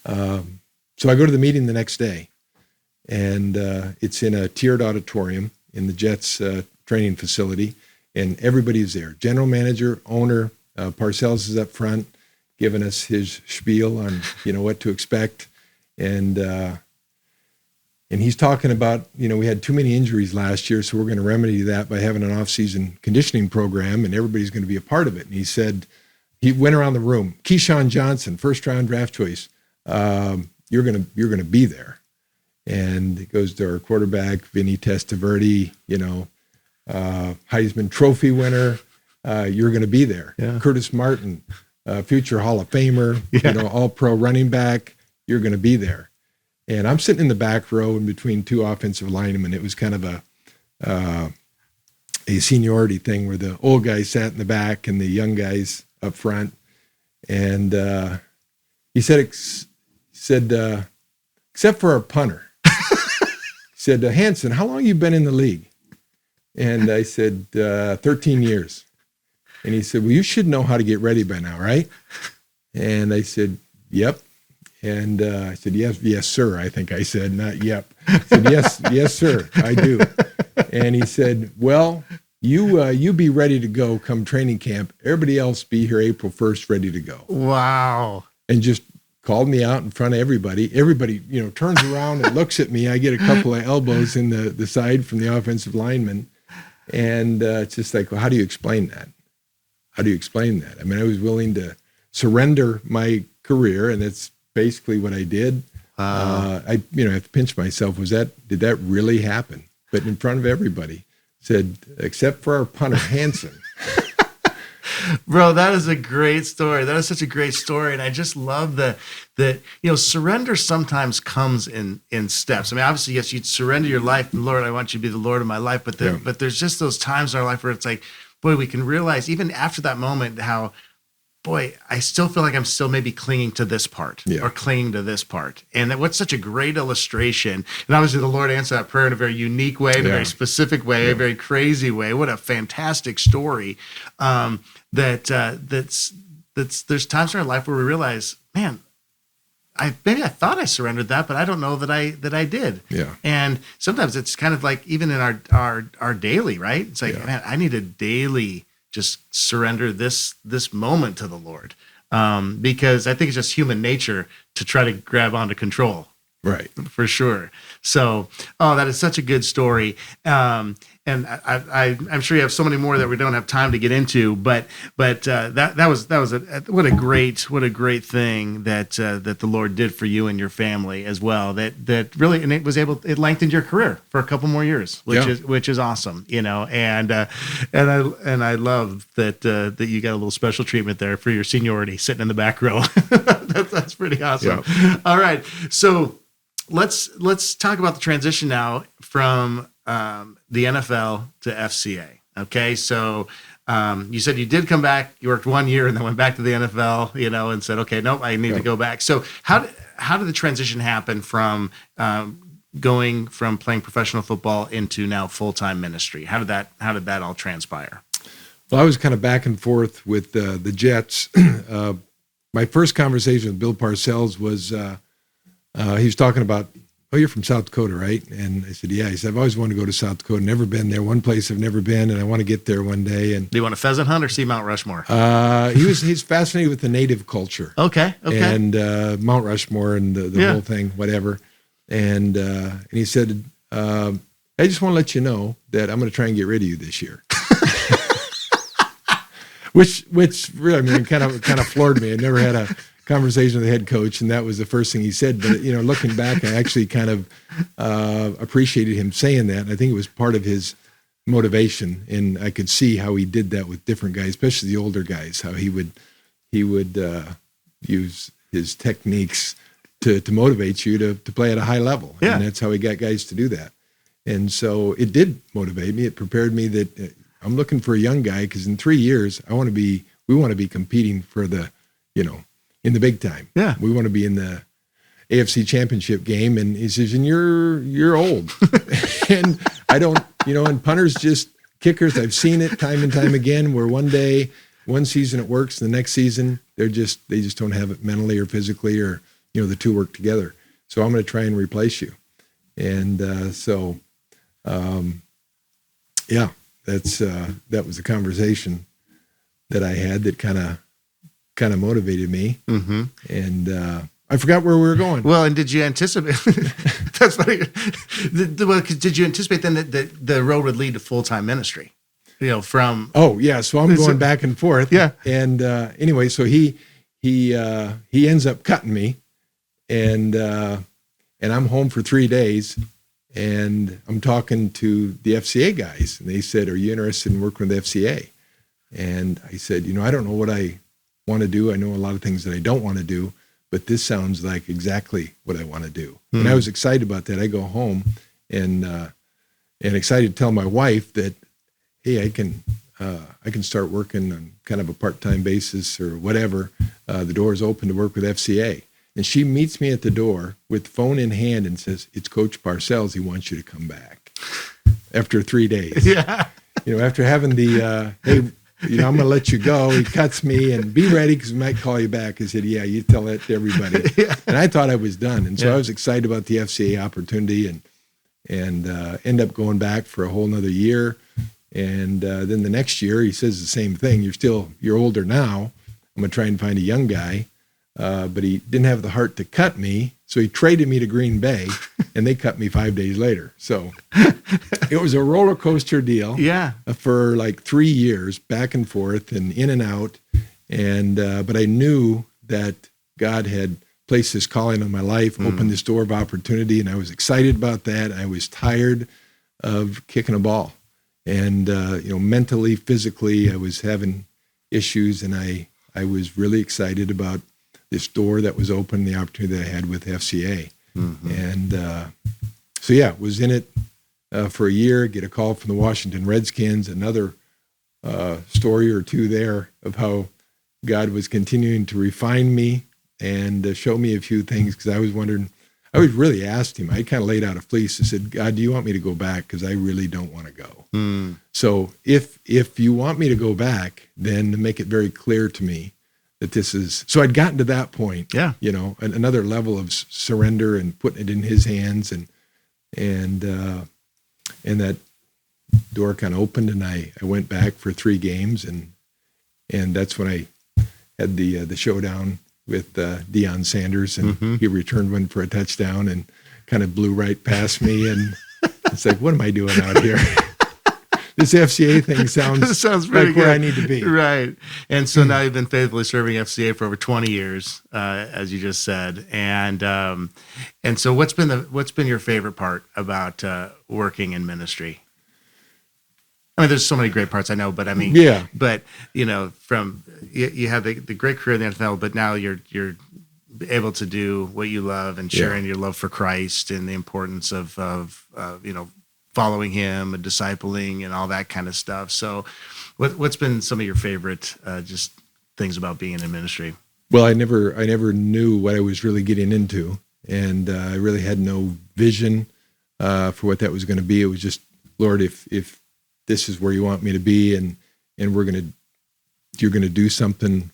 So I go to the meeting the next day, and it's in a tiered auditorium in the Jets training facility, and everybody's there. General manager, owner, Parcells is up front, giving us his spiel on, what to expect. And he's talking about, we had too many injuries last year, so we're going to remedy that by having an off-season conditioning program, and everybody's going to be a part of it. And he said, he went around the room, Keyshawn Johnson, first-round draft choice, you're going to be there. And it goes to our quarterback, Vinny Testaverde, Heisman Trophy winner, you're going to be there. Yeah. Curtis Martin, future Hall of Famer, all-pro running back, you're going to be there. And I'm sitting in the back row in between 2 offensive linemen. It was kind of a seniority thing where the old guys sat in the back and the young guys up front. And he said, except for our punter, he said, Hansen, how long have you been in the league? And I said, 13 years. And he said, well, you should know how to get ready by now, right? And I said, yep. And I said, yes, sir. I think I said, not yep. I said, yes, sir, I do. And he said, well, you be ready to go come training camp. Everybody else be here April 1st, ready to go. Wow. And just called me out in front of everybody. Everybody, turns around and looks at me. I get a couple of elbows in the side from the offensive lineman. And it's just like, well, how do you explain that? How do you explain that? I mean, I was willing to surrender my career, and that's basically what I did. I have to pinch myself. Did that really happen? But in front of everybody, said, except for our punter, Hansen. Bro, that is a great story. That is such a great story. And I just love that surrender sometimes comes in steps. I mean, obviously, yes, you surrender your life. And Lord, I want you to be the Lord of my life. But there's just those times in our life where it's like, boy, we can realize even after that moment how, boy, I still feel like I'm still maybe clinging to this part or clinging to this part. And what's such a great illustration. And obviously the Lord answered that prayer in a very unique way, in a very specific way, a very crazy way. What a fantastic story. There's times in our life where we realize, man, I thought I surrendered that, but I don't know that I did. Yeah. And sometimes it's kind of like even in our daily, right? It's like, man, I need to daily just surrender this moment to the Lord, because I think it's just human nature to try to grab onto control. Right. For sure. So, that is such a good story. And I'm sure you have so many more that we don't have time to get into, but that was what a great thing that the Lord did for you and your family as well. That really, and it lengthened your career for a couple more years, which is awesome, and I love that you got a little special treatment there for your seniority, sitting in the back row. That's pretty awesome. Yeah. All right, so let's talk about the transition now from the NFL to FCA. Okay, so you said you did come back. You worked 1 year and then went back to the NFL, and said, okay, nope, I need to go back. So how did the transition happen from going from playing professional football into now full-time ministry? How did that all transpire? Well, I was kind of back and forth with the Jets. My first conversation with Bill Parcells was he was talking about, oh, you're from South Dakota, right? And I said, yeah. He said, I've always wanted to go to South Dakota, never been there. One place I've never been, and I want to get there one day. And do you want a pheasant hunt or see Mount Rushmore? He's fascinated with the native culture. Okay. And Mount Rushmore and the whole thing, whatever. And he said, I just want to let you know that I'm going to try and get rid of you this year. which really, I mean, kind of floored me. I never had a conversation with the head coach, and that was the first thing he said. But looking back, I actually kind of appreciated him saying that. And I think it was part of his motivation, and I could see how he did that with different guys, especially the older guys. How he would use his techniques to motivate you to play at a high level, and that's how he got guys to do that. And so it did motivate me. It prepared me that I'm looking for a young guy because in 3 years we want to be competing for the in the big time. Yeah. We want to be in the AFC championship game. And he says, and you're old. And I don't, and punters, just kickers, I've seen it time and time again where one season it works, the next season they just don't have it mentally or physically or, the two work together. So I'm going to try and replace you. And that was a conversation that I had that kind of motivated me. Mm-hmm. And I forgot where we were going. Well, and did you anticipate? That's funny. Did you anticipate then that the road would lead to full-time ministry? From. Oh yeah, so I'm going back and forth. Yeah. And anyway, so he ends up cutting me, and I'm home for 3 days, and I'm talking to the FCA guys, and they said, "Are you interested in working with the FCA?" And I said, I don't know what I want to do. I know a lot of things that I don't want to do, but this sounds like exactly what I want to do. Mm-hmm. And I was excited about that. I go home and excited to tell my wife that, hey, I can start working on kind of a part-time basis or whatever. The door is open to work with FCA. And she meets me at the door with phone in hand and says, it's Coach Parcells. He wants you to come back after 3 days. Yeah. After having the, hey, I'm going to let you go. He cuts me and be ready because we might call you back. I said, yeah, you tell that to everybody. Yeah. And I thought I was done. And so I was excited about the FCA opportunity and end up going back for a whole nother year. And then the next year he says the same thing. You're older now. I'm going to try and find a young guy. But he didn't have the heart to cut me. So he traded me to Green Bay and they cut me 5 days later. So it was a roller coaster deal for like 3 years, back and forth and in and out. And, but I knew that God had placed his calling on my life, opened this door of opportunity. And I was excited about that. I was tired of kicking a ball and, mentally, physically, I was having issues and I was really excited about this door that was open, the opportunity that I had with FCA. And was in it for a year, get a call from the Washington Redskins, another story or two there of how God was continuing to refine me and show me a few things, because I was wondering, I was really asked him, I kind of laid out a fleece. I said, God, do you want me to go back? Because I really don't want to go. So if you want me to go back, then make it very clear to me that this is, so I'd gotten to that point, another level of surrender and putting it in his hands, and that door kind of opened, and I went back for 3 games, and that's when I had the showdown with Deion Sanders, and he returned one for a touchdown and kind of blew right past me, and it's like, what am I doing out here? This FCA thing sounds pretty like good. Where I need to be. Right. And so now you've been faithfully serving FCA for over 20 years, as you just said. And so what's been your favorite part about working in ministry? I mean, there's so many great parts, I know, but I mean, but from you have the great career in the NFL, but now you're able to do what you love and sharing your love for Christ and the importance of following him and discipling and all that kind of stuff. So what's been some of your favorite just things about being in ministry? Well, I never knew what I was really getting into, and I really had no vision for what that was going to be. It was just, Lord, if this is where you want me to be, and you're going to do something,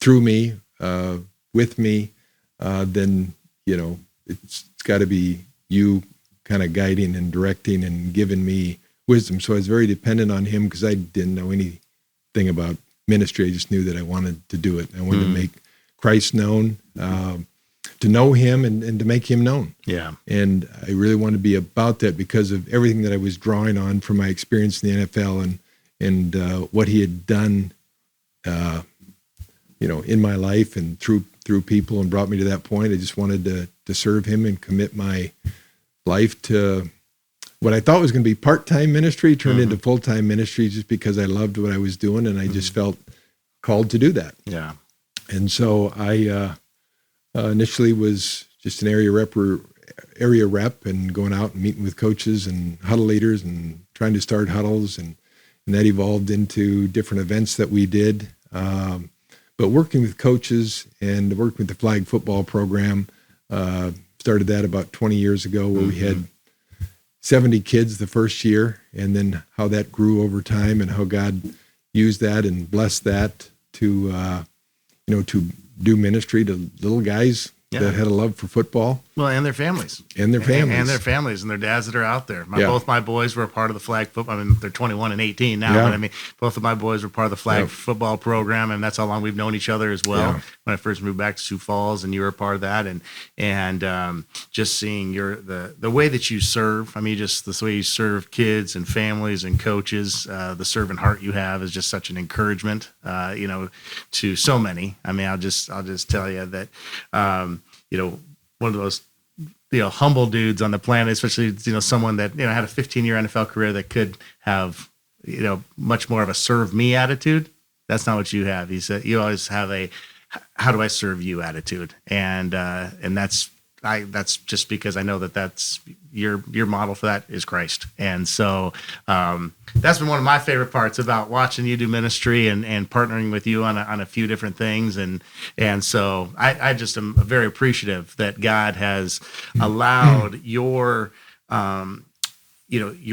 through me, with me, then, it's got to be you kind of guiding and directing and giving me wisdom. So I was very dependent on him because I didn't know anything about ministry. I just knew that I wanted to do it. I wanted to make Christ known, to know him and to make him known. Yeah. And I really wanted to be about that because of everything that I was drawing on from my experience in the NFL and what he had done, in my life and through people and brought me to that point. I just wanted to serve him and commit my life to what I thought was going to be part-time ministry turned into full-time ministry just because I loved what I was doing, and I just felt called to do that. Yeah. And so I initially was just an area rep and going out and meeting with coaches and huddle leaders and trying to start huddles, and that evolved into different events that we did. But working with coaches and working with the flag football program, started that about 20 years ago, where we had 70 kids the first year, and then how that grew over time and how God used that and blessed that to do ministry to little guys that had a love for football. Well, and their families. And their families. And their families and their dads that are out there. Both my boys were a part of the flag football. I mean, they're 21 and 18 now, but I mean, both of my boys were part of the flag football program, and that's how long we've known each other as well. Yeah. When I first moved back to Sioux Falls, and you were a part of that, and just seeing the way that you serve. I mean, just the way you serve kids and families and coaches. The servant heart you have is just such an encouragement, to so many. I mean, I'll just tell you that, one of those humble dudes on the planet, especially someone that had a 15-year NFL career that could have much more of a serve me attitude. That's not what you have. He said you always have a how do I serve you attitude, and that's just because I know that's your model for that is Christ. And so that's been one of my favorite parts about watching you do ministry and partnering with you on a few different things. And so I just am very appreciative that God has allowed your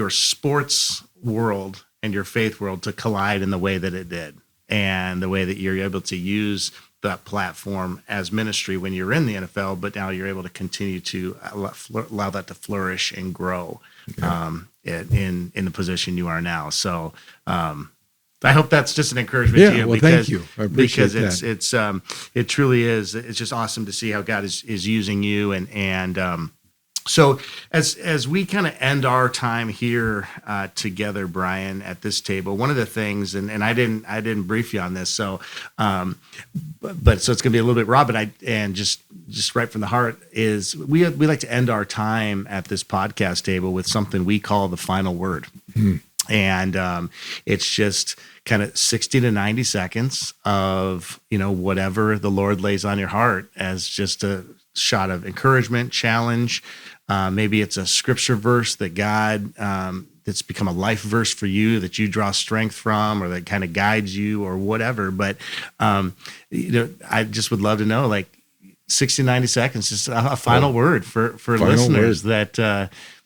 sports world and your faith world to collide in the way that it did, and the way that you're able to use that platform as ministry when you're in the NFL, but now you're able to continue to allow that to flourish and grow in the position you are now. So I hope that's just an encouragement to you. Well, thank you. I appreciate because it truly is. It's just awesome to see how God is using you. And so as we kind of end our time here together, Brian, at this table, one of the things, and I didn't brief you on this, so but so it's going to be a little bit raw, but just right from the heart is we like to end our time at this podcast table with something we call the final word. And it's just kind of 60 to 90 seconds of, whatever the Lord lays on your heart as just a shot of encouragement, challenge. Maybe it's a scripture verse that God, that's become a life verse for you that you draw strength from, or that kind of guides you, or whatever. But, I just would love to know, like 60, 90 seconds, just a final word for listeners that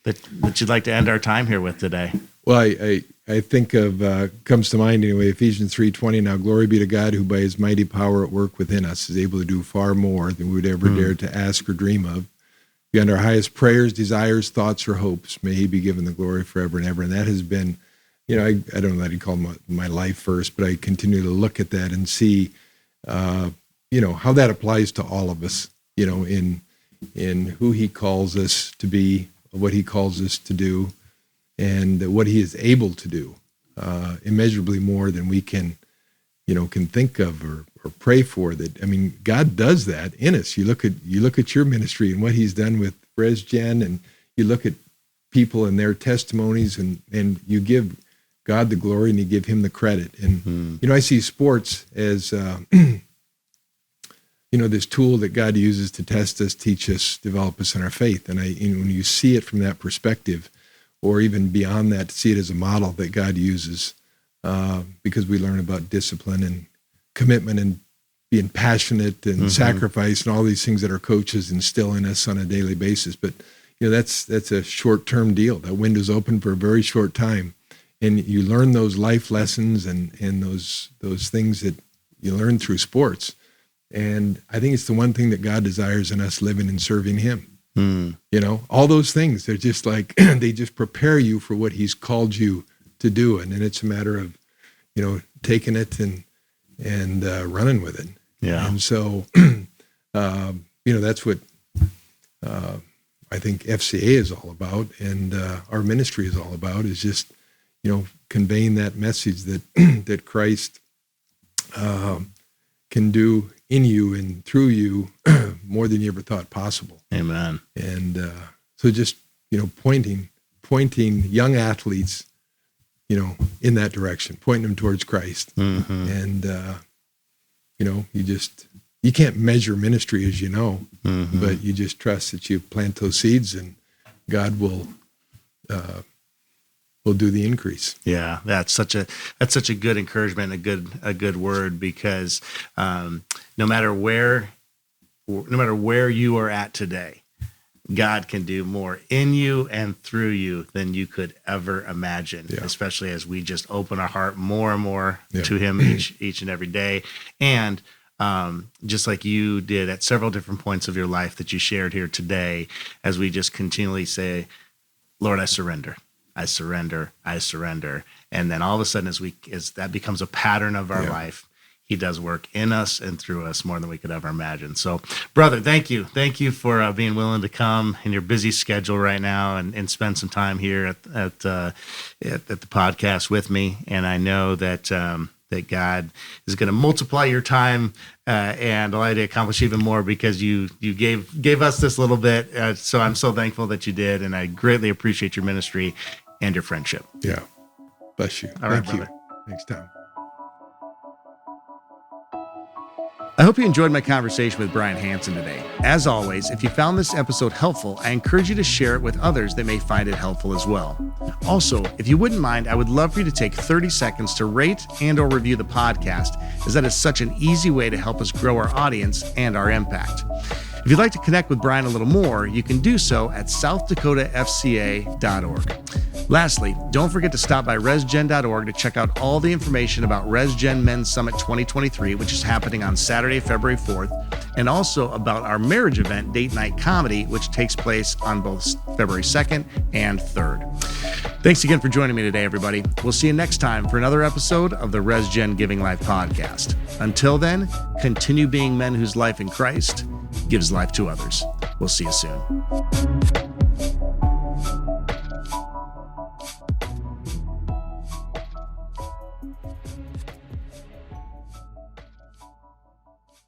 you'd like to end our time here with today. Well, I think of, comes to mind anyway, Ephesians 3:20, now glory be to God who by his mighty power at work within us is able to do far more than we would ever dare to ask or dream of. Beyond our highest prayers, desires, thoughts, or hopes, may he be given the glory forever and ever. And that has been, I don't know that he'd call my life verse, but I continue to look at that and see, how that applies to all of us, in who he calls us to be, what he calls us to do, and what he is able to do, immeasurably more than we can think of or pray for. That, I mean, God does that in us. You look at your ministry and what he's done with RESGEN, and you look at people and their testimonies, and you give God the glory and you give him the credit. And, I see sports as, this tool that God uses to test us, teach us, develop us in our faith. And when you see it from that perspective, or even beyond that, to see it as a model that God uses, because we learn about discipline and commitment and being passionate and sacrifice and all these things that our coaches instill in us on a daily basis. But that's a short-term deal. That window's open for a very short time, and you learn those life lessons and those things that you learn through sports. And I think it's the one thing that God desires in us, living and serving him. All those things, they're just like, they just prepare you for what he's called you to do. And then it's a matter of, taking it and running with it. Yeah. And so, that's what I think FCA is all about. And our ministry is all about, is just, conveying that message that, that Christ can do in you and through you more than you ever thought possible. Amen. And so just, pointing young athletes, in that direction, pointing them towards Christ. And, you can't measure ministry, as but you just trust that you plant those seeds and God will do the increase. Yeah, that's such a good encouragement, a good word, because no matter where you are at today, God can do more in you and through you than you could ever imagine, especially as we just open our heart more and more to him each and every day. And just like you did at several different points of your life that you shared here today, as we just continually say, Lord, I surrender. I surrender, I surrender. And then all of a sudden, as that becomes a pattern of our life, he does work in us and through us more than we could ever imagine. So, brother, thank you. Thank you for being willing to come in your busy schedule right now and spend some time here at the podcast with me. And I know that that God is going to multiply your time and allow you to accomplish even more, because you gave us this little bit. So I'm so thankful that you did, and I greatly appreciate your ministry and your friendship. Yeah. Bless you. All right, brother. Thanks, Tom. I hope you enjoyed my conversation with Brian Hansen today. As always, if you found this episode helpful, I encourage you to share it with others that may find it helpful as well. Also, if you wouldn't mind, I would love for you to take 30 seconds to rate and/or review the podcast, as that is such an easy way to help us grow our audience and our impact. If you'd like to connect with Brian a little more, you can do so at southdakotafca.org. Lastly, don't forget to stop by resgen.org to check out all the information about RESGEN Men's Summit 2023, which is happening on Saturday, February 4th, and also about our marriage event, Date Night Comedy, which takes place on both February 2nd and 3rd. Thanks again for joining me today, everybody. We'll see you next time for another episode of the RESGEN Giving Life Podcast. Until then, continue being men whose life in Christ gives life to others. We'll see you soon.